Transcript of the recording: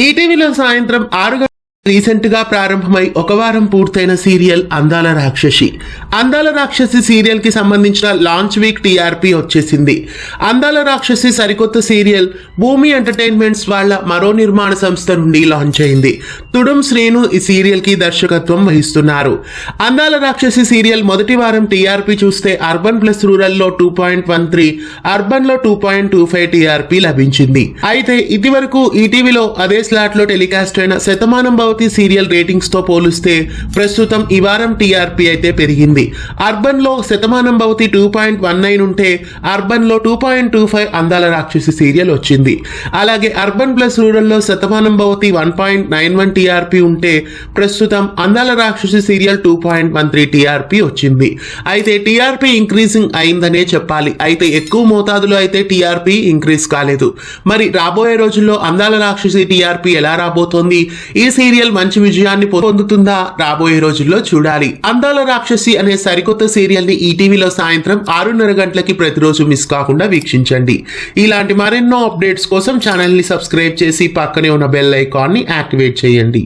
ఈటీవీలో సాయంత్రం 6 గంటలకు రీసెంట్ గా ప్రారంభమై ఒక వారం పూర్తయిన సీరియల్ అందాల రాక్షసి. అందాల రాక్షసి సీరియల్ కి సంబంధించిన లాంచ్ వీక్ టీఆర్పీ వచ్చేసింది. అందాల రాక్షసి సరికొత్త సీరియల్ భూమి ఎంటర్టైన్మెంట్స్ వాళ్ళ మరో నిర్మాణ సంస్థ నుండి లాంచ్ అయింది. తుడుం శ్రీను ఈ సీరియల్ కి దర్శకత్వం వహిస్తున్నారు. అందాల రాక్షసి సీరియల్ మొదటి వారం టీఆర్పీ చూస్తే అర్బన్ ప్లస్ రూరల్ లో 2.13, అర్బన్ లో 2.25 టీఆర్పీ లభించింది. అయితే ఇదివరకు ఈటీవీలో అదే స్లాట్ లో టెలికాస్ట్ అయిన శతమానం భవతి సీరియల్ రేటింగ్స్ తో పోలిస్తే ప్రస్తుతం ఈ వారం టీఆర్పీ అయితే పెరిగింది. అర్బన్ లో శతమానం భవతి 2.19 ఉంటే అర్బన్ లో 2.25 అందాల రాక్షసి సీరియల్ వచ్చింది. అలాగే అర్బన్ ప్లస్ రూరల్ లో శతమానం భవతి 1.91 టీఆర్పీ ఉంటే ప్రస్తుతం అందాల రాక్షసి సీరియల్ 2.13 టీఆర్పీ వచ్చింది. అయితే టీఆర్పీ ఇంక్రీజింగ్ అయిందనే చెప్పాలి. అయితే ఎక్కువ మోతాదులో అయితే టీఆర్పీ ఇంక్రీజ్ కాలేదు. మరి రాబోయే రోజుల్లో అందాల రాక్షసి టీఆర్పీ ఎలా రాబోతోంది? ఈ సీరియల్ మంచి విజయాన్ని పొందుతుందా? రాబోయే రోజుల్లో చూడాలి. అందాల రాక్షసి అనే సరికొత్త సీరియల్ ని ఈటీవీలో సాయంత్రం 6:30 గంటలకి ప్రతిరోజు మిస్ కాకుండా వీక్షించండి. ఇలాంటి మరెన్నో అప్డేట్స్ కోసం ఛానల్ ని సబ్స్క్రైబ్ చేసి పక్కనే ఉన్న బెల్ ఐకాన్ ని యాక్టివేట్ చేయండి.